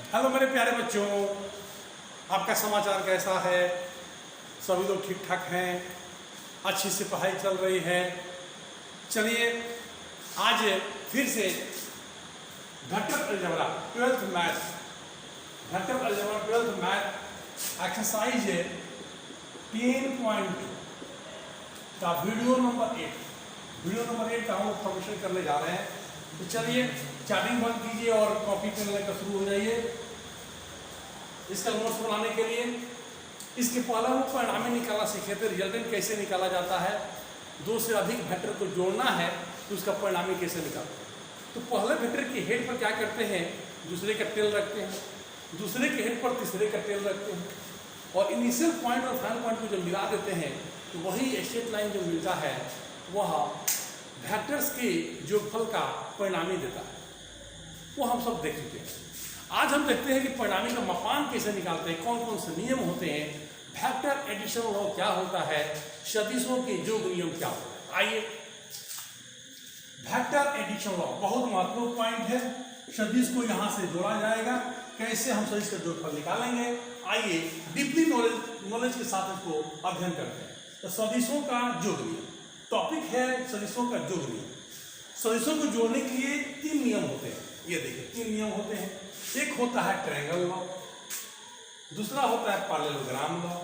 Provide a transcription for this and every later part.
Hello मेरे प्यारे बच्चों, आपका समाचार कैसा है? सभी लोग ठीक ठाक हैं? अच्छी से पढ़ाई चल रही है? चलिए आज फिर से vector algebra 12th math exercise 10.2 का वीडियो नंबर 8 का हम लोग प्रमोशन करने जा रहे हैं। तो चलिए चैटिंग बंद कीजिए और कॉपी पेन लेकर शुरू हो जाइए इसका नोट्स बनाने के लिए। इसके पहले हम परिणामी निकालना सीखे थे, रिजल्टेंट कैसे निकाला जाता है। दो से अधिक वेक्टर को जोड़ना है तो उसका परिणामी कैसे निकालते हैं। तो पहले वेक्टर के हेड पर क्या करते हैं, दूसरे का टेल रखते हैं, दूसरे के हेड पर तीसरे का टेल रखते हैं और इनिशियल पॉइंट और फाइनल पॉइंट को जब मिला देते हैं तो वही स्ट्रेट लाइन जो मिलता है वह वेक्टर्स के योगफल का परिणामी देता है। वो हम सब देख चुके हैं। आज हम देखते हैं कि परिणामी का मापांक कैसे निकालते हैं, कौन कौन से नियम होते हैं, वेक्टर एडिशन लॉ क्या होता है, सदिशों के योग नियम क्या होता है। आइए, वेक्टर एडिशन लॉ बहुत महत्वपूर्ण पॉइंट है। सदिश को यहाँ से जोड़ा जाएगा, कैसे हम सदिश का योगफल निकालेंगे। आइए डीपली नॉलेज के साथ इसको अध्ययन करते हैं। तो सदिशों का योग नियम टॉपिक है, सदिशों का योग नियम। सदिशों को जोड़ने के लिए 3 नियम होते हैं। ये देखिए 3 नियम होते हैं। एक होता है ट्रायंगल लॉ, दूसरा होता है पैरेललोग्राम लॉ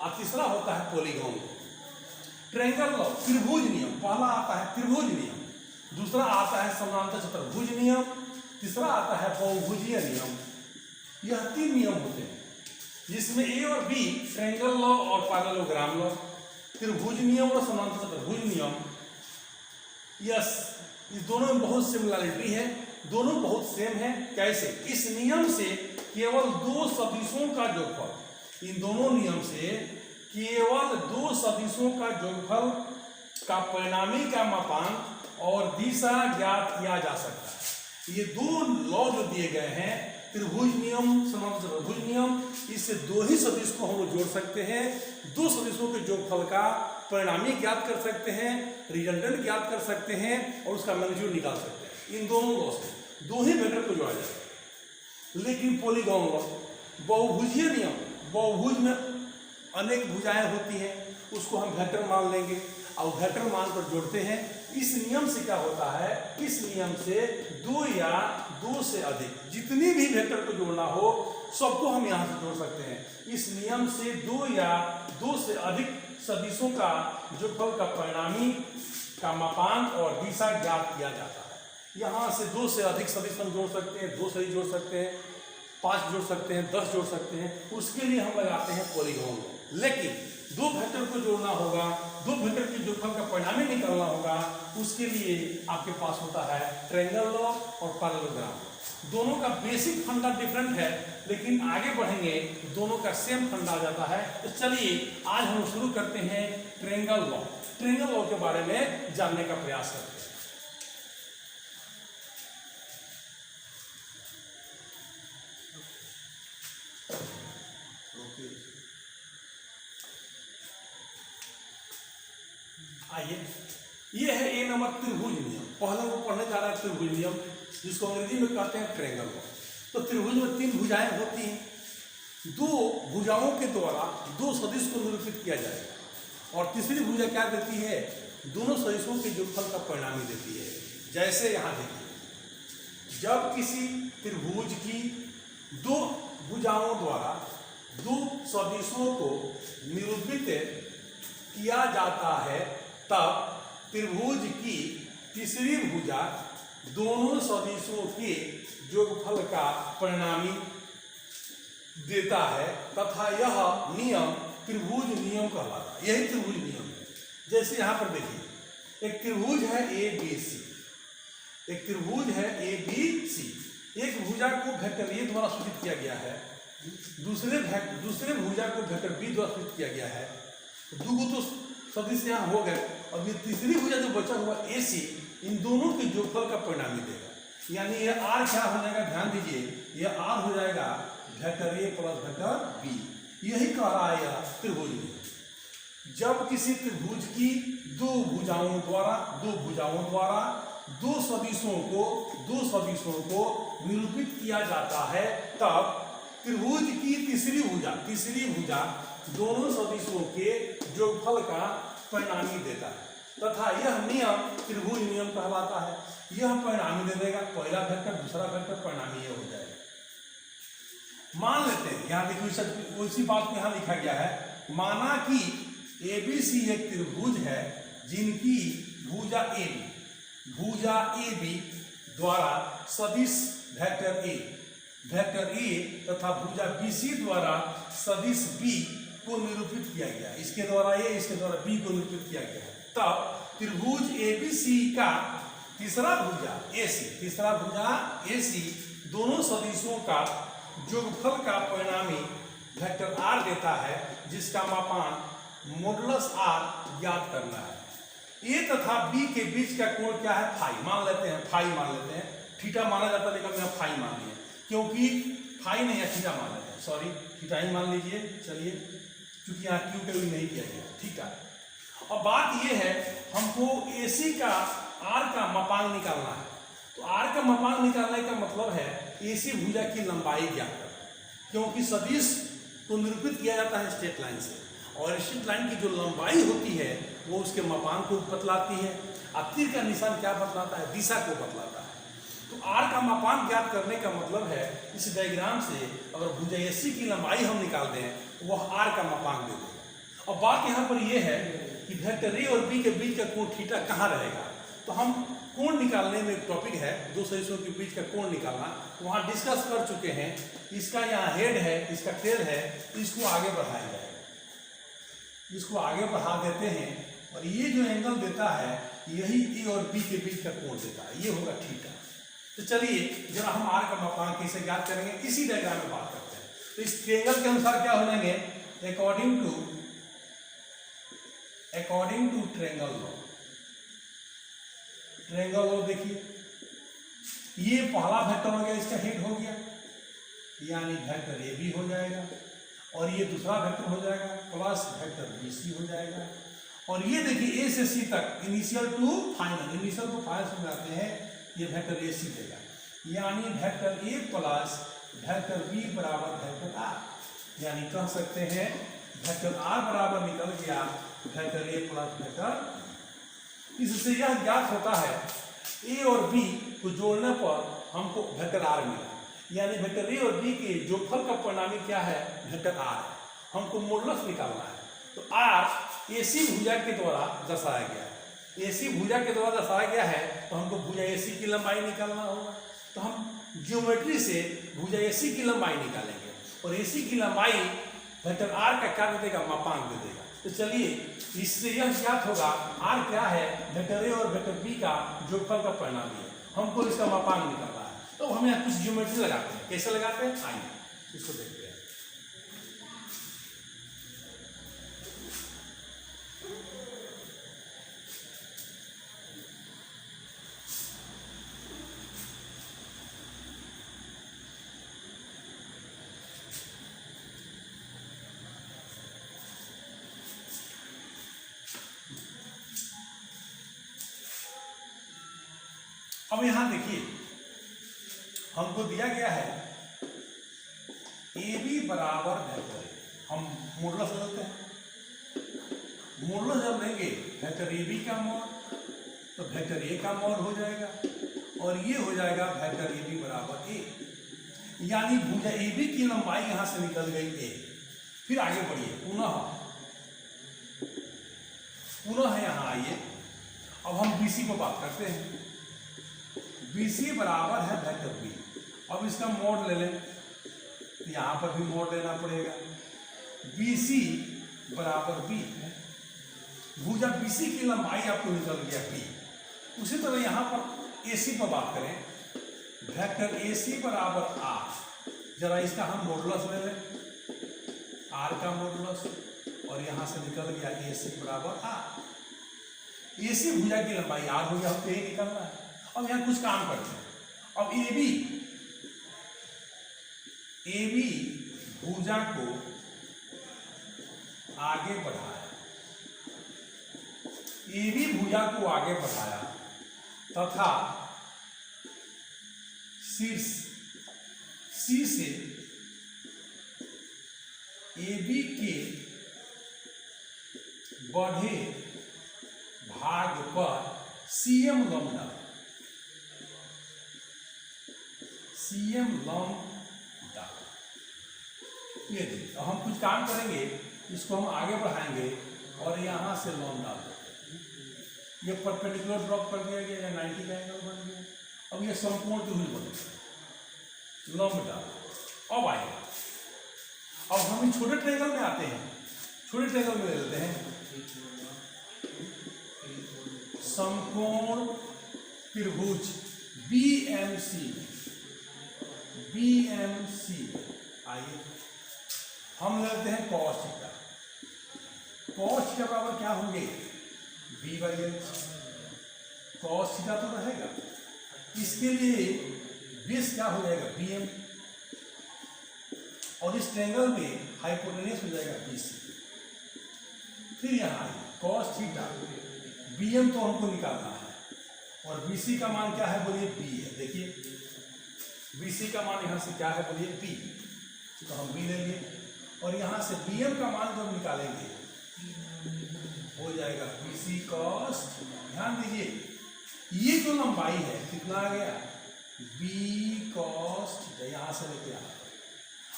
और तीसरा होता है पॉलीगॉन लॉ। ट्रायंगल लॉ त्रिभुज नियम, पहला आता है त्रिभुज नियम, दूसरा आता है समांतर चतुर्भुज नियम, तीसरा आता है बहुभुजीय नियम। यह 3 नियम होते हैं जिसमें ए और बी ट्रायंगल लॉ और पैरेललोग्राम लॉ, त्रिभुज नियम और समांतर चतुर्भुज नियम। यस, इस दोनों में बहुत सिमिलरिटी है, दोनों बहुत सेम है। कैसे? इस नियम से केवल 2 सदिशों का योगफल, इन दोनों नियम से केवल 2 सदिशों का योगफल का परिणामी का मापांक और दिशा ज्ञात किया जा सकता है। ये 2 लॉ जो दिए गए हैं, त्रिभुज नियम, समांतर चतुर्भुज नियम, इससे 2 ही सदिश को हम लोग जोड़ सकते हैं। 2 सदिशों के योगफल का परिणामी ज्ञात कर सकते हैं, रिजल्टेंट ज्ञात कर सकते हैं और उसका मैग्नीट्यूड निकाल सकते हैं। इन दोनों लॉ से 2 ही वेक्टर को जोड़ा जाएगा। लेकिन पॉलीगॉन लॉ, बहुभुजीय नियम, बहुभुज में अनेक भुजाएं होती हैं, उसको हम वेक्टर मान लेंगे और वेक्टर मान कर जोड़ते हैं। इस नियम से क्या होता है, इस नियम से 2 या 2 से अधिक जितनी भी वेक्टर को जोड़ना हो सबको हम यहाँ से जोड़ सकते हैं। इस नियम से 2 या 2 से अधिक सदिशों का योगफल का परिणामी का मापांक और दिशा ज्ञात किया जाता है। यहाँ से 2 से अधिक सदिश हम जोड़ सकते हैं, 2 सदिश जोड़ सकते हैं, 5 जोड़ सकते हैं, 10 जोड़ सकते हैं। उसके लिए हम लगाते हैं पॉलीगॉन लॉ। लेकिन 2 वेक्टर को जोड़ना होगा, 2 वेक्टर के योगफल का परिणामी निकालना होगा, उसके लिए आपके पास होता है ट्रायंगल लॉ और पैरेललोग्राम। दोनों का बेसिक फंडा डिफरेंट है, लेकिन आगे बढ़ेंगे दोनों का सेम फंडा आ जाता है। तो चलिए आज हम शुरू करते हैं ट्रायंगल लॉ। ट्रायंगल लॉ के बारे में जानने का प्रयास करते हैं। आइए, ये है ए नंबर त्रिभुज नियम। पहले वो पढ़ने जा रहा है त्रिभुज नियम, जिसको अंग्रेजी में कहते हैं ट्रायंगल लॉ। तो त्रिभुज में 3 भुजाएं होती हैं, 2 भुजाओं के द्वारा 2 सदिश को निरूपित किया जाएगा और तीसरी भुजा क्या देती है, दोनों सदिशों के योगफल का परिणामी देती है। जैसे यहाँ देखिए, जब किसी त्रिभुज की 2 भुजाओं द्वारा 2 सदिशों को निरूपित किया जाता है तब त्रिभुज की तीसरी भुजा दोनों सदिशों के योगफल का परिणामी देता है तथा यह नियम त्रिभुज नियम कहलाता है। यही त्रिभुज नियम है। जैसे यहाँ पर देखिए, एक त्रिभुज है ABC, एक त्रिभुज है ABC। एक भुजा को वेक्टर A द्वारा सूचित किया गया है, दूसरे भुजा को वेक्टर B द्वारा सूचित किया गया है। 2 तो सदिश यहाँ हो गए, अब ये तीसरी भुजा जो बचा हुआ AC, इन दोनों के योगफल का परिणामी देगा। यानी ये R क्या हो जाएगा, ध्यान दीजिए, ये R हो जाएगा vector A plus vector B। यही कह रहा है यह त्रिभुज नियम। जब किसी त्रिभुज की 2 भुजाओं द्वारा दो सदिशों को निरूपित किया जाता है, तब त्रिभुज की तीसरी भुजा दोनों सदिशों के जोगफल का परिणामी देता है तथा यह नियम त्रिभुज नियम कहलाता है। यह परिणामी दे देगा, पहला वेक्टर दूसरा वेक्टर परिणामी यह हो जाएगा। मान लेते हैं यहाँ देखिए उसी बात को यहाँ लिखा गया है, माना कि ABC एक त्रिभुज है जिनकी भुजा AB द्वारा सदिश वेक्टर A तथा भुजा BC द्वारा सदिश B को निरूपित किया गया। इसके द्वारा A, इसके द्वारा B को निरूपित किया गया है। तब त्रिभुज ABC का तीसरा भुजा AC दोनों सदिशों का जोगफल का परिणामी वेक्टर R देता है, जिसका मापांक मॉडुलस R ज्ञात करना है। A तथा B के बीच का कोण क्या है? फाई मान लेते हैं। थीटा माना जाता है लेकिन हमने फाई मान लिया, क्योंकि फाई नहीं है, थीटा मान लेते हैं। सॉरी, थीटा ही मान लीजिए। चलिए, क्योंकि यहाँ क्यू का भी नहीं किया गया, थीटा। और बात यह है, हमको AC का R का मापांक निकालना है। तो R का मापांक निकालने का मतलब है AC भुजा की लंबाई ज्ञात करना, क्योंकि सदिश को निरूपित किया जाता है स्ट्रेट लाइन से, और स्ट्रेट लाइन की जो लंबाई होती है वो उसके मापांक को बतलाती है। अब तीर का निशान क्या बतलाता है? दिशा को बतलाता है। तो R का मापांक ज्ञात करने का मतलब है, इस डायग्राम से अगर भुजा AC की लंबाई हम निकाल दें, वह R का मापांक दे देगा। और बात यहाँ पर यह है कि वेक्टर A और B के बीच का कोण थीटा कहाँ रहेगा। तो हम कोण निकालने में एक टॉपिक है, दो सदिशों के बीच का कोण निकालना, वहाँ डिस्कस कर चुके हैं। इसका यहाँ हेड है, इसका टेल है, इसको आगे बढ़ाया जाएगा। इसको आगे बढ़ा देते हैं और ये जो एंगल देता है यही A और B के बीच का कोण देता है, ये होगा थीटा। तो चलिए जरा हम R का मापांक कैसे ज्ञात करेंगे, इसी डायग्राम में बात करते हैं। तो इस ट्रायंगल के अनुसार क्या हो जाएंगे? अकॉर्डिंग टू ट्रायंगल लॉ देखिए, ये पहला वेक्टर हो गया, इसका हेड हो गया, यानी वेक्टर AB हो जाएगा, और ये दूसरा वेक्टर हो जाएगा प्लस वेक्टर BC हो जाएगा। और ये देखिए A से C तक इनिशियल टू फाइनल, इनिशियल को फाइनल समझाते हैं, ये वेक्टर AC देगा, यानी vector A plus vector B बराबर वेक्टर R। यानी कह सकते हैं वेक्टर R बराबर निकल गया वेक्टर A प्लस वेक्टर। इससे यह ज्ञात होता है A और B को जोड़ने पर हमको वेक्टर R मिला, यानी वेक्टर A और B के जोगफल का परिणामी क्या है? वेक्टर R है। हमको मॉडुलस निकालना है। तो R AC भुजा के द्वारा दर्शाया गया है, AC भुजा के द्वारा दर्शाया गया है, तो हमको भुजा AC की लंबाई निकालना होगा। तो हम ज्योमेट्री से भुजा AC की लंबाई निकालेंगे, और AC की लंबाई वेक्टर R का क्या दे देगा? मापांक दे देगा। तो चलिए इससे यह ज्ञात होगा R क्या है? वेक्टर A और वेक्टर B का जोगफल का परिणामी है। हमको इसका मापांक निकालना है, तो हम यहाँ कुछ ज्योमेट्री लगाते हैं। कैसे लगाते हैं? आइए इसको देखते हैं। अब यहां देखिए, हमको दिया गया है AB बराबर वेक्टर A। हम मॉडुलस लेते हैं। मॉडुलस जब लेंगे वेक्टर AB का मॉड, तो वेक्टर A का मॉड हो जाएगा, और ये हो जाएगा वेक्टर AB बराबर A। यानी भुजा AB की लंबाई यहां से निकल गई A। फिर आगे बढ़िए, पुनः यहां आइए। अब हम BC को बात करते हैं। BC बराबर है वेक्टर B। अब इसका मोड ले लें, तो यहाँ पर भी मोड लेना पड़ेगा। BC बराबर B है, भुजा BC की लंबाई आपको निकल गया B। उसी तरह यहाँ पर AC पर बात करें, वेक्टर AC बराबर R। जरा इसका हम मॉडुलस ले लें, R का मॉडुलस, और यहाँ से निकल गया AC बराबर R। AC भुजा की लंबाई R हो गया, हमको ये निकलना है। अब यहाँ कुछ काम करते हैं। अब AB भुजा को आगे बढ़ाया, AB भुजा को आगे बढ़ाया, तथा शीर्ष सी से AB के बढ़े भाग पर CM लंबा ये देखिए। तो हम कुछ काम करेंगे, इसको हम आगे बढ़ाएंगे और यहाँ से लंब डाल देते। ये परपेंडिकुलर ड्रॉप कर दिया गया या 90 का एंगल बन गया। अब ये समकोण त्रिभुज बन गया, लंब डाल। अब आएगा, अब हम छोटे ट्रायंगल में आते हैं। छोटे ट्रायंगल में ले लेते हैं समकोण त्रिभुज BMC। आइए हम लेते हैं cos थीटा। cos थीटा बराबर क्या होंगे, B/H। cos थीटा तो रहेगा, इसके लिए बेस क्या हो जाएगा, BM, और इस ट्रायंगल में हाइपोटेन्यूज हो जाएगा BC। फिर यहाँ cos थीटा, BM तो हमको निकालना है और BC का मान क्या है, बोलिए B है। देखिए BC का मान यहाँ से क्या है, बोलिए B, तो हम B लेंगे और यहाँ से BM का मान जब निकालेंगे हो जाएगा BC cos। ध्यान दीजिए ये जो लंबाई है कितना आ गया, B cos थीटा, यहाँ से लेके आ।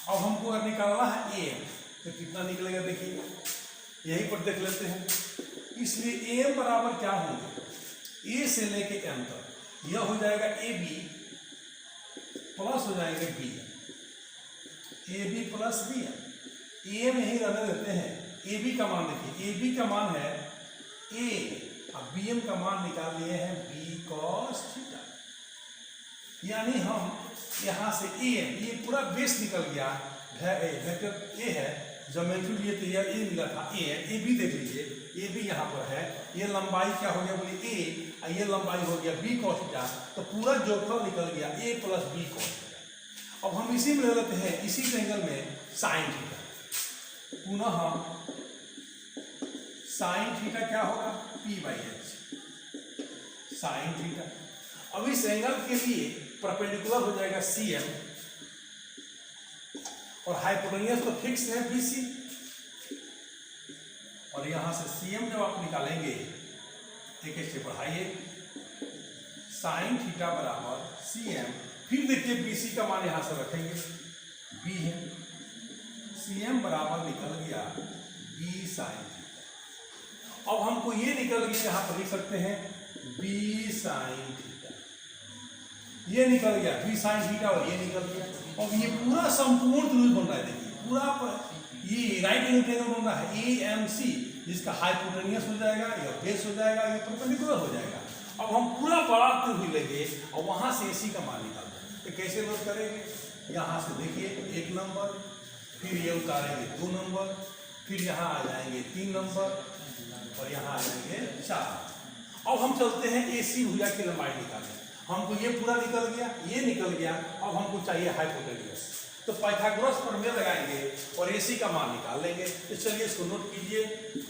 अब हमको अगर निकालना है AM तो कितना निकलेगा, देखिए यहीं पर देख लेते हैं। इसलिए AM बराबर क्या होंगे, A से लेके M तक, यह हो जाएगा AB प्लस हो जाएंगे BM, AB plus BM। AM यही रहने देते हैं। AB का मान देखिए, AB का मान है A, अब BM का मान निकाल लिए हैं B cos थीटा। यानी हम यहाँ से AM, ये पूरा बेस निकल गया, वेक्टर A है, ज्योमेट्री लिए तो यह A मिला था, A है। AB देख लीजिए, AB यहाँ पर है, ये लंबाई क्या हो गया, बोलिए A, ये लंबाई हो गया B cos थीटा। तो पूरा जोड़फल निकल गया A plus B cos theta. अब हम इसी में ले लेते हैं, इसी ट्रायंगल में sin थीटा। पुनः हम sin थीटा क्या होगा, P/H sin थीटा। अब इस एंगल के लिए परपेंडिकुलर हो जाएगा CM और हाइपोटेन्यूज तो फिक्स है BC, और यहां से CM जब आप निकालेंगे, एक स्टेप बढ़ाइए, sin थीटा बराबर CM। फिर देखिए BC का मान यहां से रखेंगे, B है, CM बराबर निकल गया B sin थीटा। अब हमको ये निकल गया, यहां पर लिख सकते हैं B sin थीटा, ये निकल गया B sin थीटा और ये निकल गया। अब ये पूरा संपूर्ण त्रिभुज बन रहा है, देखिए पूरा ये राइट एंगल ट्रायंगल बन रहा है AMC, जिसका हाइपोटेन्यूज हो जाएगा, या बेस हो जाएगा, या परपेंडिकुलर हो जाएगा। अब हम पूरा बड़ा त्रिभुज लेंगे और वहां से AC का मान निकाल देंगे। तो कैसे लोड करेंगे, यहाँ से देखिए 1 नंबर, फिर ये उतारेंगे 2 नंबर, फिर यहाँ आ जाएंगे 3 नंबर और यहाँ आ जाएंगे 4। अब हम चलते हैं AC भुजा की लंबाई निकालें। हमको ये पूरा निकल गया, ये निकल गया, अब हमको चाहिए हाइपोटेन्यूज। तो पाइथागोरस प्रमेय लगाएंगे और AC का मान निकाल लेंगे। तो चलिए इसको नोट कीजिए।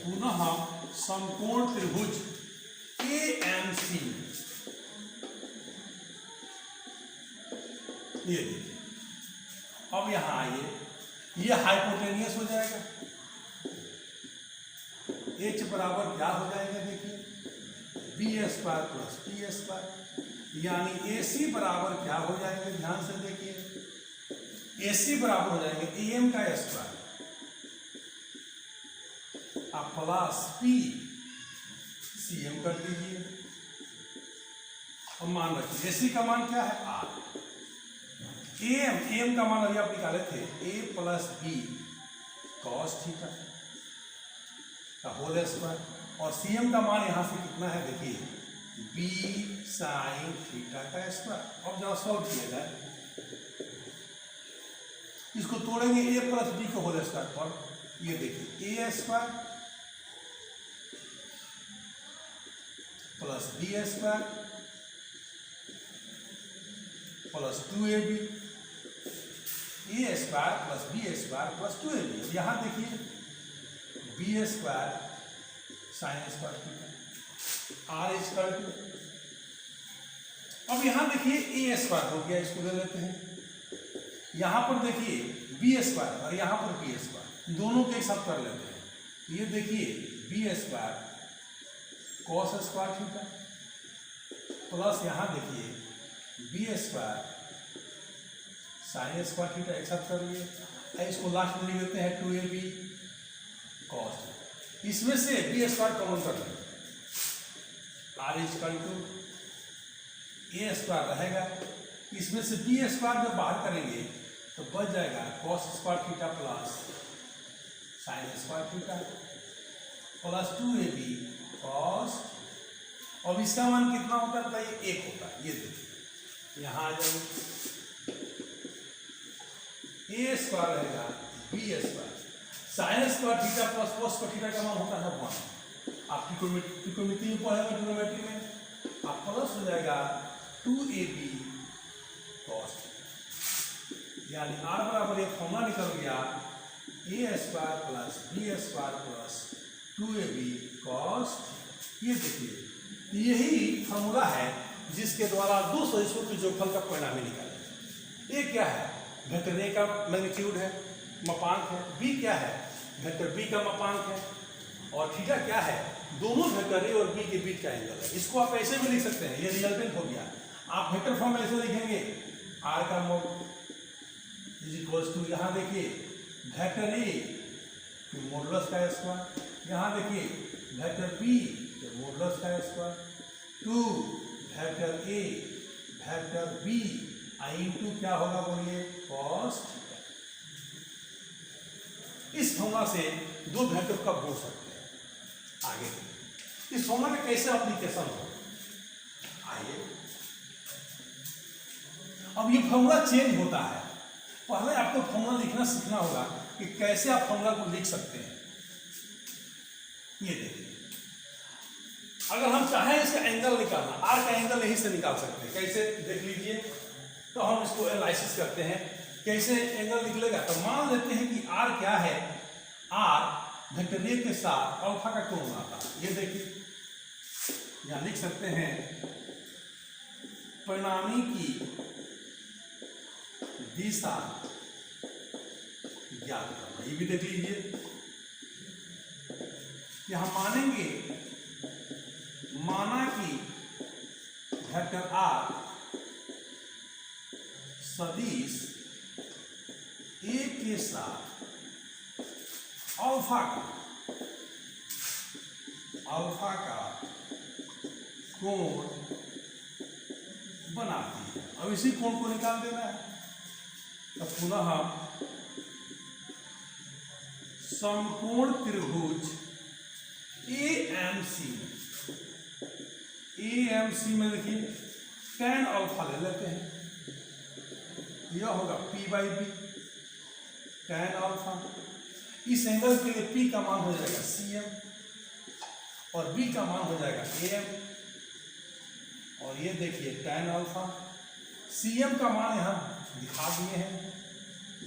पुनः समकोण त्रिभुज AMC, ये देखिए। अब यहां आइए, ये हाइपोटेन्यूज हो जाएगा, H बराबर क्या हो जाएगा, देखिए B² प्लस P², यानी AC बराबर क्या हो जाएंगे, ध्यान से देखिए, AC बराबर हो जाएंगे AM का स्क्वायर प्लस P CM कर दीजिए। अब मान रखिए AC का मान क्या है, R। AM का मान अभी आप निकाले थे A plus B cos theta का होल स्क्वायर, और CM का मान यहां से कितना है, देखिए बी साइन थीटा का स्क्वायर। अब जरा सॉल्व किया जाए, इसको तोड़ेंगे ए प्लस बी को होल स्क्वायर पर। ये देखिए A square plus B square plus 2ab, A square plus B square plus 2ab। यहाँ देखिए B square sine square theta R square two. अब यहाँ देखिए ए स्क्वायर हो गया, इसको ले लेते हैं। यहाँ पर देखिए बी स्क्वायर और यहाँ पर बी स्क्वायर, दोनों के साथ कर लेते हैं। ये देखिए B square cos square theta plus यहाँ देखिए B square sine square theta, एक साथ कर लिए। इसको लास्ट में लिख देते हैं 2ab कॉस। इसमें से बी स्क्वायर कॉमन कर लेंगे, R equal to A square रहेगा। इसमें से बी स्क्वायर जब बाहर करेंगे तो बच जाएगा cos square theta plus sign square theta plus 2ab cos. अब इसका मान कितना होता है बताइए, 1 होता है। ये देखिए यहाँ आ जाए, ए स्क्वायर रहेगा B square sine square theta plus cos square theta का मान होता है 1। आप त्रिकोणमिति में पढ़ेगा, ट्रिग्नोमेट्री में आप प्लस हो जाएगा 2ab कॉस, यानी r बराबर एक फॉर्मूला निकल गया A square plus B square plus 2ab cos. ये देखिए यही फॉर्मूला है जिसके द्वारा दो सदिशों के जोगफल का परिणाम निकाले। ए क्या है, वेक्टर ए का मैग्नीट्यूड है, मापांक है। बी क्या है, वेक्टर बी का मापांक है। और थीटा क्या है, दोनों वेक्टर ए और बी के बीच का एंगल है। इसको आप ऐसे भी लिख सकते हैं, ये रिजल्टेंट हो गया। आप वेक्टर फॉर्म में ऐसे लिखेंगे आर का मोड इज इक्वल्स टू, यहाँ देखिए वेक्टर ए तो मॉडुलस का स्क्वायर, यहाँ देखिए वेक्टर बी तो मॉडुलस का square, 2 vector A vector B into क्या होगा बोलिए कॉस थीटा। इस फॉर्मूला से दो वेक्टर का बोल सकते हैं। आगे इस फॉर्मूला का कैसे एप्लीकेशन हो, आइए। अब ये फॉर्मूला चेंज होता है, पहले आपको फॉर्मूला लिखना सीखना होगा कि कैसे आप फॉर्मूला को लिख सकते हैं। ये देखिए अगर हम चाहें इसका एंगल निकालना, आर का एंगल यहीं से निकाल सकते हैं। कैसे देख लीजिए, तो हम इसको एनालिसिस करते हैं कैसे एंगल निकलेगा। तो मान लेते हैं कि आर क्या है, आर वेक्टर ए के साथ अल्फा का कोण बनाता है। ये देखिए यहाँ लिख सकते हैं परिणामी की दिशा ज्ञात करना। ये भी देख लीजिए, यहां माना कि वेक्टर आर सदिश ए के साथ अल्फा का कोण बनाती है। अब इसी कोण को निकाल देना है। तो पुनः समकोण त्रिभुज एएमसी में देखिए tan अल्फा ले लेते हैं, यह होगा p by B tan alpha. इस एंगल के लिए p का मान हो जाएगा cm और b का मान हो जाएगा am। और ये देखिए tan अल्फा, cm का मान यहाँ दिखा दिए हैं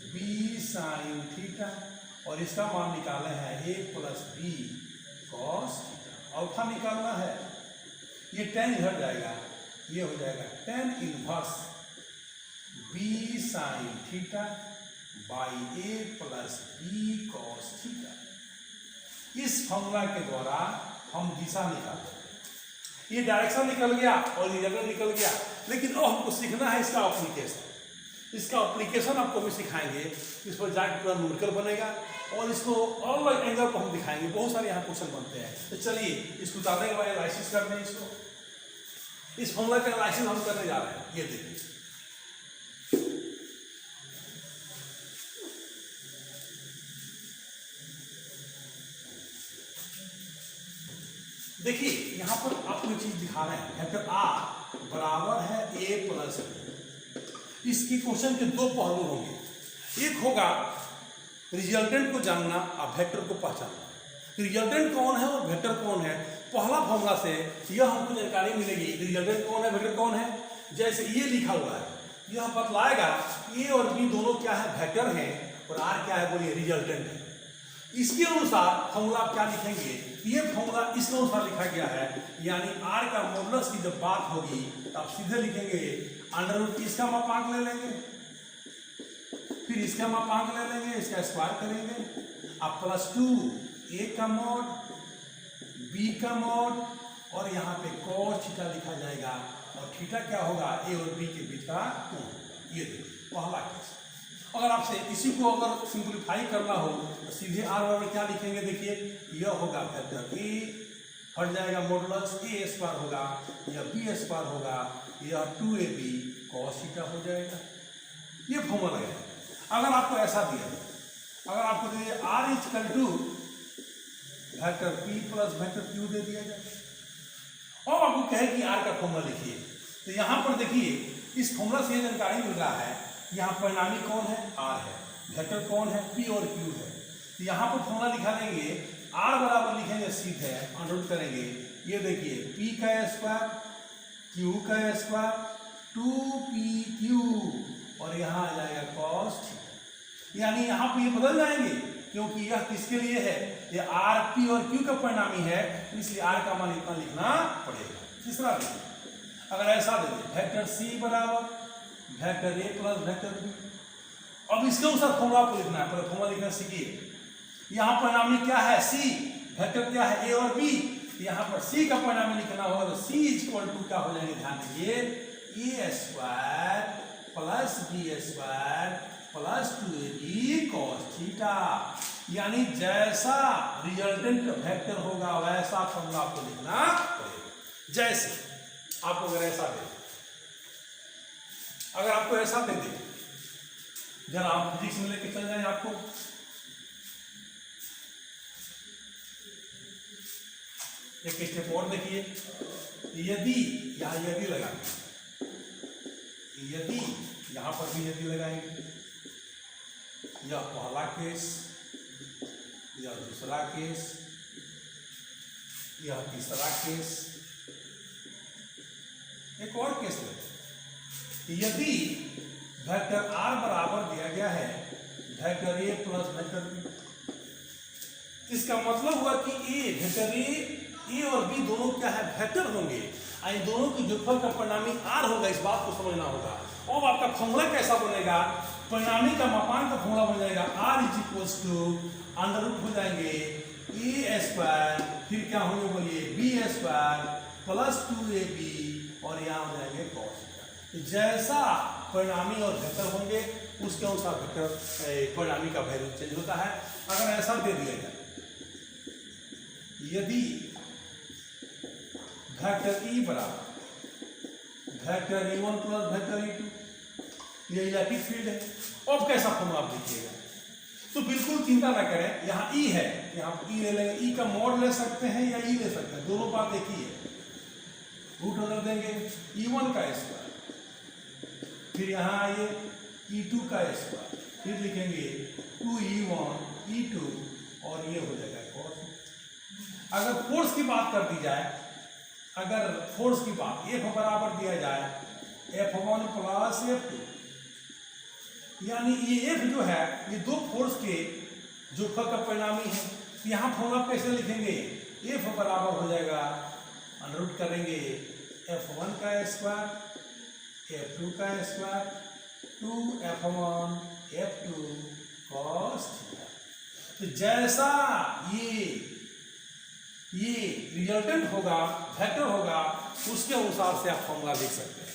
b साइन थीटा और इसका मान निकाले हैं a plus B cos theta. Alpha निकालना है, ये tan इधर जाएगा, ये हो जाएगा tan inverse b sine theta by a plus B cos theta. इस फॉर्मूला के द्वारा हम दिशा निकालते हैं। ये डायरेक्शन निकल गया और ये जगह निकल गया, लेकिन अब हमको सीखना है इसका एप्लीकेशन। इसका एप्लीकेशन आपको भी सिखाएंगे, इस पर जाके पूरा न्यूमेरिकल बनेगा और इसको अलग एंगल पर हम दिखाएंगे। बहुत सारे यहाँ क्वेश्चन बनते हैं। तो चलिए इसको उतारने के बाद एनालिसिस करते हैं। इसको इस फॉर्मूला का एनालिसिस हम करने जा रहे हैं। ये देखिए देखिए यहाँ पर आपको एक चीज दिखा रहे हैं, वेक्टर आर बराबर है ए प्लस बी। इसकी क्वेश्चन के दो पहलू होंगे, एक होगा रिजल्टेंट को जानना और वेक्टर को पहचानना। रिजल्टेंट कौन है और वेक्टर कौन है, पहला फॉर्मूला से यह हमको जानकारी मिलेगी रिजल्टेंट कौन है वेक्टर कौन है। जैसे ये लिखा हुआ है, यह बतलाएगा ए और बी दोनों क्या है, वेक्टर हैं, और आर क्या है, बोलिए रिजल्टेंट है। इसके अनुसार फॉर्मूला आप क्या लिखेंगे, ये फॉर्मूला इसके अनुसार लिखा गया है, यानी आर का मॉडुलस की जब बात होगी तो आप सीधे लिखेंगे अंडर रूट इसका मापांक ले लेंगे, फिर इसका मापांक ले लेंगे, इसका स्क्वायर करेंगे, आप प्लस 2 ए का मॉड बी का मॉड और यहाँ पे cos थीटा लिखा जाएगा, और थीटा क्या होगा, ए और बी के बीच का कोण। ये देखिए पहला केस। अगर आपसे इसी को अगर सिंप्लीफाई करना हो तो सीधे आर बराबर क्या लिखेंगे, देखिए यह होगा वेक्टर ए, हट जाएगा मॉडुलस ए स्क्वायर होगा, यह बी स्क्वायर होगा, यह 2ab cos थीटा हो जाएगा। ये फॉर्मूला लगेगा। अगर आपको ऐसा दिया, अगर आपको दिया R equal to vector P plus vector Q दे दिया जाए, और आपको कहे कि आर का फॉर्मूला लिखिए, तो यहाँ पर देखिए इस फॉर्मूला से ये जानकारी मिल रहा है, यहाँ परिणामी कौन है, आर है, वेक्टर कौन है, पी और क्यू है। तो यहाँ पर फॉर्मूला लिखा देंगे, आर बराबर लिखेंगे सीधे अंडर करेंगे, ये देखिए पी का स्क्वायर क्यू का स्क्वायर 2pq, और यहाँ आ जाएगा cos थीटा। यानी यहाँ पे ये बदल जाएंगे, क्योंकि यह किसके लिए है, ये आर पी और क्यू का परिणामी है, इसलिए आर का मान इतना लिखना पड़ेगा। तीसरा देखिए, अगर ऐसा दे दे वेक्टर सी बराबर vector A plus vector B, अब इसके अनुसार फॉर्मूला को लिखना है, पहले फॉर्मूला लिखना सीखिए। यहाँ परिणामी क्या है, सी, वेक्टर क्या है, ए और बी, यहाँ पर सी का परिणामी लिखना होगा, तो सी इक्वल टू क्या हो जाएंगे, ध्यान दीजिए A square plus B square plus 2ab cos theta. यानी जैसा रिजल्टेंट वेक्टर होगा वैसा फॉर्मूला आपको लिखना पड़ेगा। जैसे आपको अगर ऐसा दे, अगर आपको ऐसा दे दे, जरा आप फिजिक्स में लेके चल जाए आपको, एक स्टेप और देखिए, यदि यहां यदि लगाएंगे, यदि यहां पर भी यदि लगाएंगे, यह पहला केस, यह दूसरा केस, यह तीसरा केस, एक और केस लेते, यदि वेक्टर आर बराबर दिया गया है vector A plus vector B, इसका मतलब हुआ कि ए वेक्टर ए और बी दोनों क्या है, वेक्टर होंगे, इन दोनों की जोड़फल का परिणामी आर होगा, इस बात को समझना होगा। और आपका फॉर्मूला कैसा बनेगा, परिणामी का मापांक का फॉर्मूला बन जाएगा R is equals to under root हो जाएंगे ए स्क्वायर, फिर क्या होंगे बोलिए बी स्क्वायर प्लस 2ab, और यहाँ हो जाएंगे cos थीटा। जैसा परिणामी और वेक्टर होंगे उसके अनुसार वेक्टर परिणामी का वैल्यू चेंज होता है। अगर ऐसा दे दिया जाए, यदि वेक्टर ई बराबर vector e1 plus vector e2, ये इलेक्ट्रिक फील्ड है, अब कैसा फॉर्मूला आप लिखिएगा, तो बिल्कुल चिंता ना करें, यहाँ ई है, यहाँ ई ले लेंगे, ई का मॉड ले सकते हैं या ई ले सकते हैं, दोनों बात एक ही है, रूट अंदर देंगे e1 का स्क्वायर, फिर यहाँ आइए e2 का स्क्वायर, फिर लिखेंगे 2e1 e2, और ये हो जाएगा cos। अगर फोर्स की बात कर दी जाए, अगर फोर्स की बात F बराबर दिया जाए F1 प्लस F2, यानी ये F जो है ये दो फोर्स के जोड़फल का परिणामी है, यहाँ फॉर्मूला कैसे लिखेंगे, F बराबर हो जाएगा अंडर रूट करेंगे F1 का स्क्वायर F2 का square 2F1 F2 cos theta. तो जैसा ये रिजल्टेंट होगा, वेक्टर होगा, उसके अनुसार से आप फॉर्मूला लिख सकते हैं।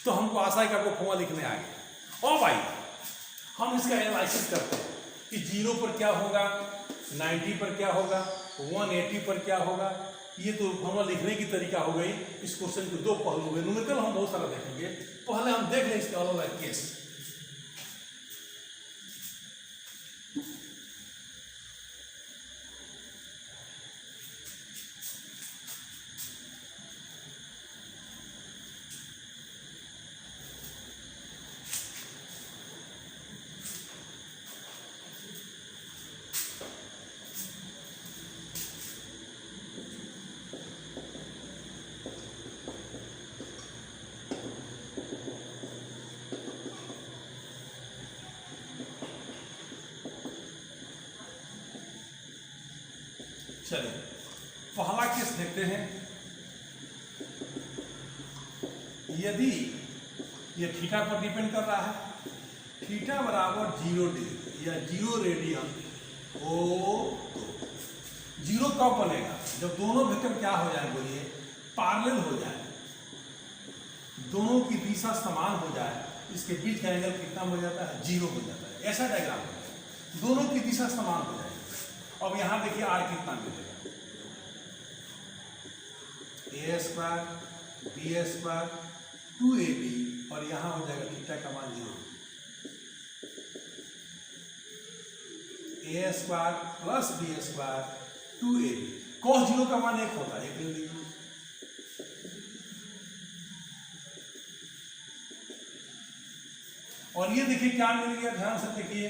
तो हमको आशा है कि आपको फॉर्मूला लिखने आ गया। और भाई हम इसका एनालिसिस करते हैं कि 0 पर क्या होगा, 90 पर क्या होगा, 180 पर क्या होगा। ये तो फॉर्मूला लिखने की तरीका हो गई। इस क्वेश्चन के दो पहलू हुए, न्यूमेरिकल हम बहुत सारा देखेंगे, पहले हम देख लें इसके अलग अलग केस। चलिए पहला केस देखते हैं। यदि ये थीटा पर डिपेंड कर रहा है, थीटा बराबर 0 डिग्री या 0 रेडियन हो तो जीरो कब बनेगा? जब दोनों वेक्टर क्या हो जाए, बोलिए पैरेलल हो जाए, दोनों की दिशा समान हो जाए, इसके बीच का एंगल कितना हो जाता है? 0 हो जाता है। ऐसा डायग्राम हो जाए, दोनों की दिशा समान हो जाएगी। अब यहां देखिए आर कितना मिलेगा, ए स्क्वायर बी स्क्वायर 2ab, और यहां हो जाएगा थीटा का मान 0, A square plus B square 2ab। cos 0 का मान 1 होता है, 1 ले लीजिए। और ये देखिए क्या मिल गया, ध्यान से देखिए,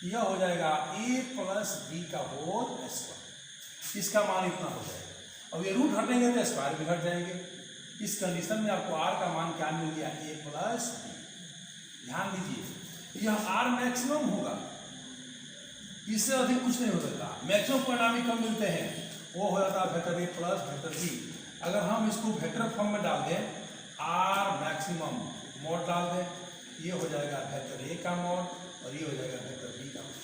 यह हो जाएगा a प्लस बी का होल स्क्वायर, इसका मान इतना हो जाएगा। अब ये रूट हटेंगे तो स्क्वायर भी हट जाएंगे। इस कंडीशन में आपको r का मान क्या मिल गया? a plus B. ध्यान दीजिए यह r मैक्सिमम होगा, इससे अधिक कुछ नहीं हो सकता। मैक्सिमम परिणामी कब मिलते हैं? वो हो जाता है vector a plus vector b। अगर हम इसको वेक्टर फॉर्म में डाल दें, r मैक्सिमम मॉड डाल दें, ये हो जाएगा वेक्टर a का मॉड और ये हो जाएगा वेक्टर b का मॉड।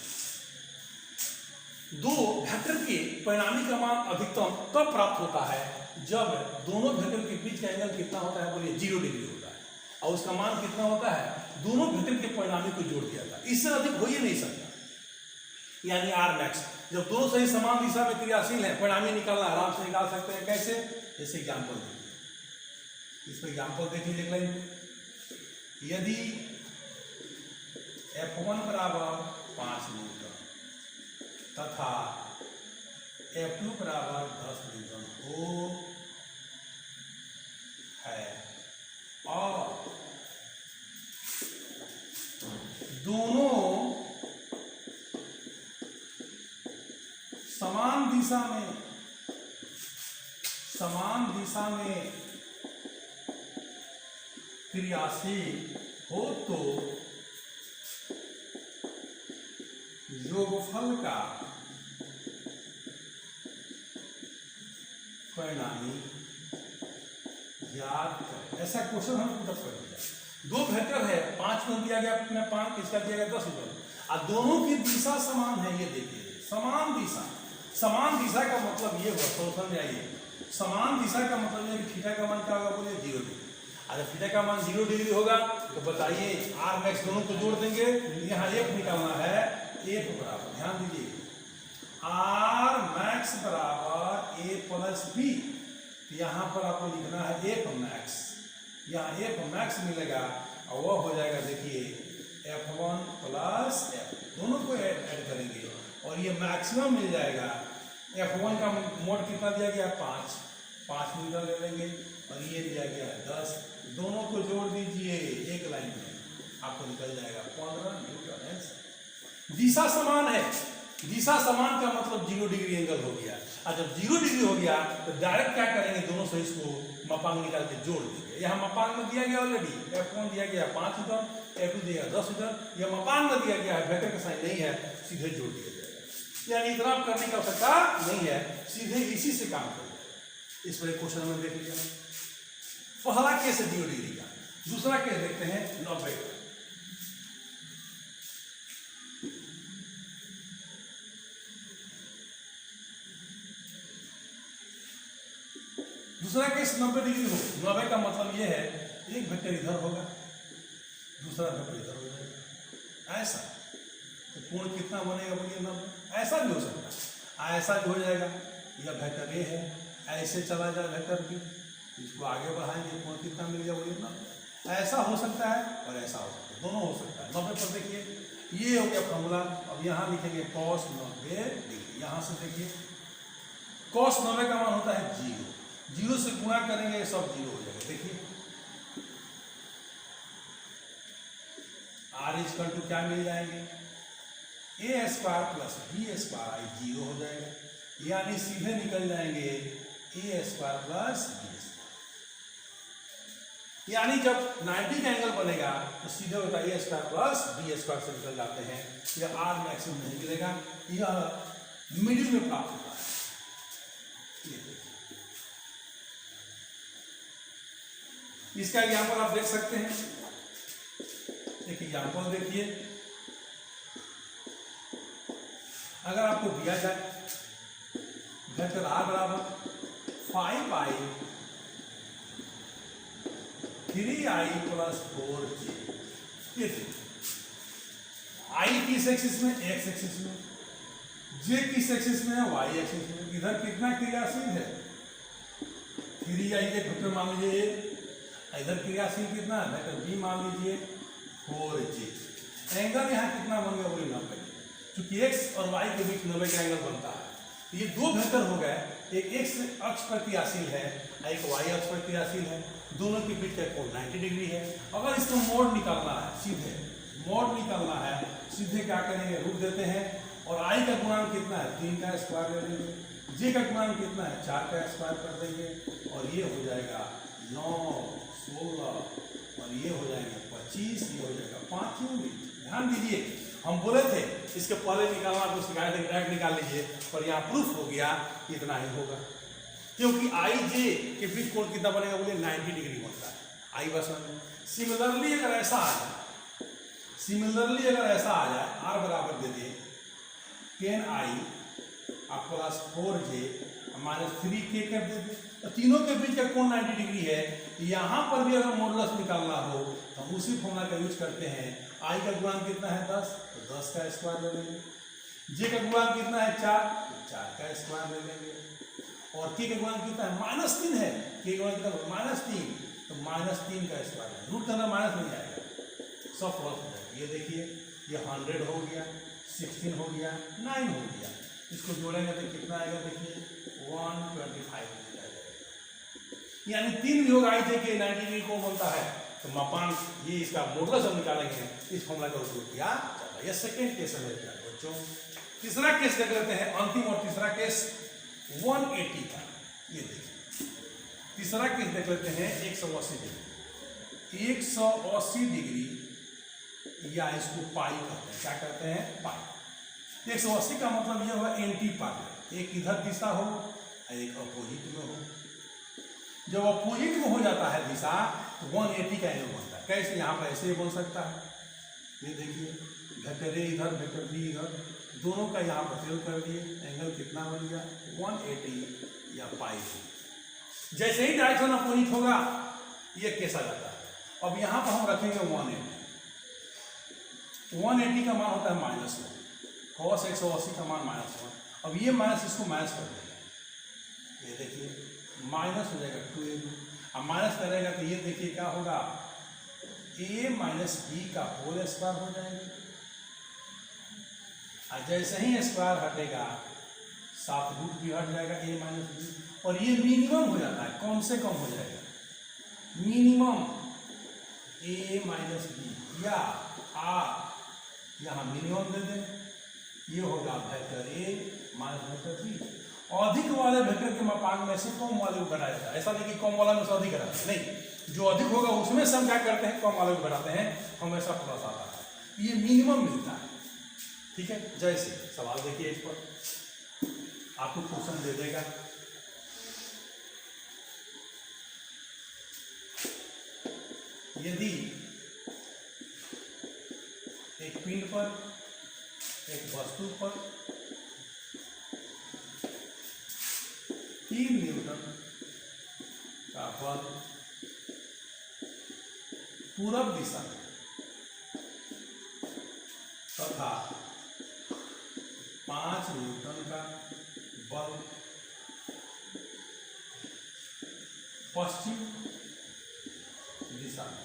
दो वेक्टर के परिणामी का मान अधिकतम तब प्राप्त होता है जब दोनों वेक्टर के बीच का एंगल कितना होता है? बोलिए 0 डिग्री होता है। और उसका मान कितना होता है? दोनों वेक्टर के परिणामी को जोड़ दिया था, इससे अधिक हो ही नहीं सकता, यानी r मैक्स। जब दोनों सही समान दिशा में क्रियाशील है, परिणामी निकालना आराम से निकाल सकते हैं। कैसे? जैसे एग्जाम्पल देखिए, इस पर एग्जाम्पल देख लीजिए लाइन। यदि F1 बराबर 5 न्यूटन तथा F2 बराबर 10 न्यूटन हो है और दोनों समान दिशा में क्रियाशील हो तो योगफल का परिणामी याद करें। ऐसा क्वेश्चन हम पुट कर दिया। दो वेक्टर है, 5 में दिया गया अपने 5, इसका दिया गया 10 में, और दोनों की दिशा समान है। ये देखिए समान दिशा का मतलब ये हुआ, सोल्यूशन में आइए, समान दिशा का मतलब ये थीटा का मान क्या होगा? बोलिए 0 डिग्री। अगर थीटा का मान 0 डिग्री होगा तो बताइए r मैक्स दोनों को जोड़ देंगे, यहाँ f निकालना है, f बराबर, ध्यान दीजिए, r मैक्स बराबर a प्लस b। यहाँ पर आपको लिखना है f मैक्स, यहाँ f मैक्स मिलेगा और वह हो जाएगा, देखिए f1 प्लस f, दोनों को ऐड करेंगे और ये मैक्सिमम मिल जाएगा। f1 का मोड कितना दिया गया? 5 न्यूटन ले लेंगे और ये दिया गया 10, दोनों को जोड़ दीजिए एक लाइन में, आपको निकल जाएगा 15 न्यूटन। दिशा समान है, दिशा समान का मतलब 0 डिग्री एंगल हो गया। और जब 0 डिग्री हो गया तो डायरेक्ट क्या करेंगे? दोनों सही को मापांक निकाल के जोड़ देंगे। यहाँ मापांक में दिया गया ऑलरेडी, F1 दिया गया 5 न्यूटन, F2 दिया 10 न्यूटन, यह मापांक में दिया गया है, वेक्टर का साइन नहीं है, सीधे जोड़ दिया जाएगा। यानी इतना करने की आवश्यकता नहीं है, सीधे इसी से काम कर। इस पर एक क्वेश्चन में देख लीजिए, पहला केस है 0 डिग्री का, दूसरा केस देखते हैं 90 का। दूसरा केस 90 डिग्री हो, 90 का मतलब यह है एक वेक्टर इधर होगा, दूसरा वेक्टर इधर हो जाएगा, ऐसा। तो कोण कितना बनेगा? बोलिए 90। ऐसा भी हो सकता है, ऐसा भी हो जाएगा, यह वेक्टर ए है, ऐसे चला जाए वेक्टर बी, इसको आगे बढ़ाएंगे, कोण कितना मिल गया? बोलिए 90। ऐसा हो सकता है और ऐसा हो सकता है, दोनों हो सकता है। 90 पर देखिए ये हो गया फॉर्मूला। अब यहाँ लिखेंगे cos 90 डिग्री, यहाँ से देखिए cos 90 का मान होता है 0, 0 से गुणा करेंगे सब 0 हो जाएगा। देखिए r इक्वल टू क्या मिल जाएंगे? a square plus b square 0 हो जाएगा, यानी सीधे निकल जाएंगे a square plus b square. यानी जब 90 का एंगल बनेगा तो सीधे होता है a square plus b square से निकल जाते हैं। यह r मैक्सिमम नहीं मिलेगा, यह मिडिल में प्राप्त होता है। ये देखिए, इसका एग्जाम्पल आप देख सकते हैं। एक एग्जाम्पल देखिए, अगर आपको दिया जाए वेक्टर r बराबर 5i 3i प्लस 4j, ये देखिए i किस एक्सिस में, x एक्सिस में, j किस एक्सिस में है, y एक्सिस में। इधर कितना क्रियाशील है, 3i एक वेक्टर मान लीजिए, इधर क्रियाशील कितना है, वेक्टर b मान लीजिए 4j। एंगल यहाँ कितना बन गया, बोले 90, क्योंकि x और y के बीच 90 का एंगल बनता है। तो ये दो वेक्टर हो गए, एक x अक्ष पर क्रियाशील है, एक y अक्ष पर क्रियाशील है, दोनों के बीच का कोण 90 डिग्री है। अगर इसको मोड़ निकालना है, सीधे मोड़ निकालना है, सीधे क्या करेंगे, रूट देते हैं, और i का गुणांक कितना है, 3 का स्क्वायर ले लेंगे, j का गुणांक कितना है, 4 का स्क्वायर कर देंगे, और ये हो जाएगा 9, 16, और ये हो जाएगा 25, ये हो जाएगा 5 यूनिट। ध्यान दीजिए, हम बोले थे इसके पहले निकालना, आपको सिखाए थे डायरेक्ट निकाल लीजिए, और यहाँ प्रूफ हो गया इतना ही होगा, क्योंकि आई जे के बीच कोण कितना बनेगा, बोले 90 डिग्री बनता है, आई बस। सिमिलरली अगर ऐसा आ जाए, सिमिलरली अगर ऐसा आ जाए, आर बराबर दे दे 10i plus 4j minus 3k कर दे दे, तो तीनों के बीच का कोण 90 डिग्री है। यहाँ पर भी अगर मॉडुलस निकालना हो तो हम उसी फॉर्मूला का यूज करते हैं। i का गुणांक कितना है 10, तो 10 का स्क्वायर ले लेंगे, j का गुणांक कितना है 4, तो 4 का स्क्वायर ले लेंगे, और k का गुणांक कितना है -3 है, k का गुणांक कितना है -3, तो -3 का स्क्वायर, रूट के अंदर माइनस नहीं आएगा, सब प्लस हो जाएगा। ये देखिए, ये 100 हो गया, 16 हो गया, 9 हो गया, इसको जोड़ेंगे तो कितना आएगा, देखिए 125 हो जाएगा। यानी 3 भी होगा, आई जे के 90 डिग्री को बनता है, तो मापांक ये इसका मॉडुलस हम निकालेंगे, इस फॉर्मूला का उपयोग किया जाता है। ये सेकंड केस है बच्चों। तीसरा केस देख लेते हैं, अंतिम और तीसरा केस 180 का। ये देखिए, तीसरा केस देख लेते हैं 180 डिग्री, 180 डिग्री, या इसको पाई कहते हैं, क्या कहते हैं, पाई। 180 का मतलब ये होगा एंटी पाई, एक इधर दिशा हो और एक अपोजिट में हो। जब अपोजिट में हो जाता है दिशा, तो 180 का एंगल बनता है। कैसे, यहाँ पर ऐसे बन सकता है, ये देखिए, वेक्टर ए इधर, वेक्टर बी इधर, दोनों का यहाँ पर प्रयोग कर दिए, एंगल कितना बन गया, 180 या पाई। जैसे ही डायरेक्शन अपोजिट होगा, ये केस आ जाता है। अब यहाँ पर हम रखेंगे 180, 180 का मान होता है -1, cos 180 का मान -1। अब ये माइनस इसको माइनस कर देगा, ये देखिए माइनस हो जाएगा 2ab। अब माइनस करेगा तो ये देखिए क्या होगा, a माइनस बी का होल स्क्वायर हो जाएगा। और जैसे ही स्क्वायर हटेगा, साथ रूट भी हट जाएगा, a माइनस बी, और ये मिनिमम हो जाता है, कम से कम हो जाएगा, मिनिमम a माइनस बी, या r यहाँ मिनिमम दे दें, ये होगा vector A minus vector B. अधिक वाले वेक्टर के मापांक में से कम वाले को घटाया जाता है। ऐसा नहीं कि कम वाला में से अधिक घटाते हैं, नहीं, जो अधिक होगा उसमें से हम क्या करते हैं, कम वाले को घटाते हैं, हमेशा प्लस आता है, ये मिनिमम मिलता है। ठीक है, जैसे सवाल देखिए, इस पर आपको क्वेश्चन दे देगा, यदि एक पिंड पर, एक वस्तु पर 3 न्यूटन का बल पूरब दिशा में तथा 5 न्यूटन का बल पश्चिम दिशा में,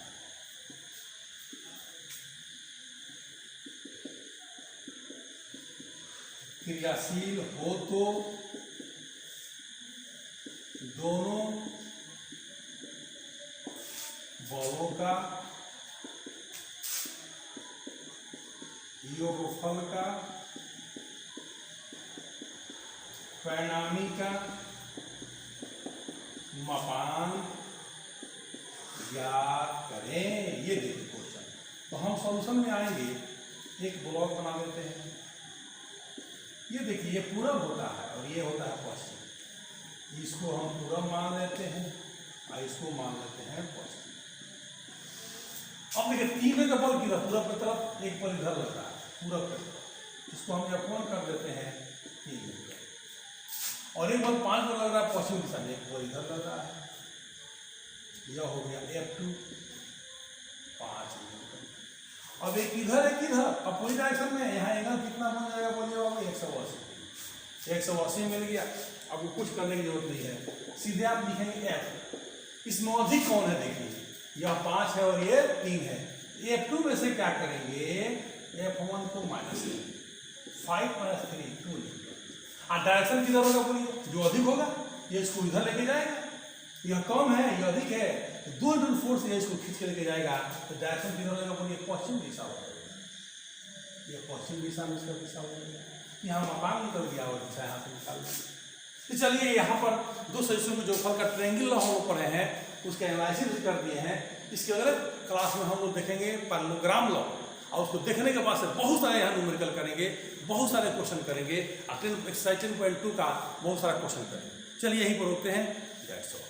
क्रियाशील हो तो दोनों बलों का योगफल का परिणामी का मापांक ज्ञात करें। ये देखिए क्वेश्चन, तो हम सॉल्यूशन में आएंगे, एक ब्लॉक बना लेते हैं। ये देखिए, ये पूरब होता है और ये होता है पश्चिम, इसको हम पूरा मान लेते हैं और इसको मान लेते हैं पॉजिटिव। अब देखिए तीनों का बल किधर, पूरब की तरफ, एक बल इधर लग रहा है पूरब की तरफ, इसको हम F1 कर देते हैं 3 न्यूटन, और एक बल 5 पर लग रहा है पश्चिम दिशा में, एक बल इधर लग रहा है, यह हो गया F2 5 न्यूटन। अब एक इधर एक इधर, अपोजिट डायरेक्शन में, यहाँ एंगल कितना बन जाएगा बोलिए बाबू 180, 180 मिल गया। आपको कुछ करने की जरूरत नहीं है, सीधे आप लिखेंगे F। इसमें अधिक कौन है देखिए, यह 5 है और ये 3 है, F2 में से क्या करेंगे, F1 को माइनस करेंगे, 5 - 3 2 न्यूटन। और डायरेक्शन किधर होगा बोलिए, जो अधिक होगा ये इसको इधर लेके जाएगा, यह कम है यह अधिक है, तो 2 × फोर्स ये इसको खींच के लेके जाएगा, तो डायरेक्शन किधर होगा बोलिए पश्चिम दिशा होगा, ये पश्चिम दिशा में इसका दिशा होगा। यहाँ मकान निकल गया और दिशा यहाँ से निकाल दिया। तो चलिए यहाँ पर दो सदिशों में जो फल का ट्रायंगल हम लोग पढ़े हैं उसके एनालिसिस कर दिए हैं। इसके अगले क्लास में हम लोग देखेंगे पैरेललोग्राम लॉ, और उसको देखने के बाद से बहुत सारे यहाँ न्यूमेरिकल करेंगे, बहुत सारे क्वेश्चन करेंगे, एक्सरसाइज 10.2 का बहुत सारा क्वेश्चन करेंगे। चलिए यहीं पर रोकते हैं। That's all.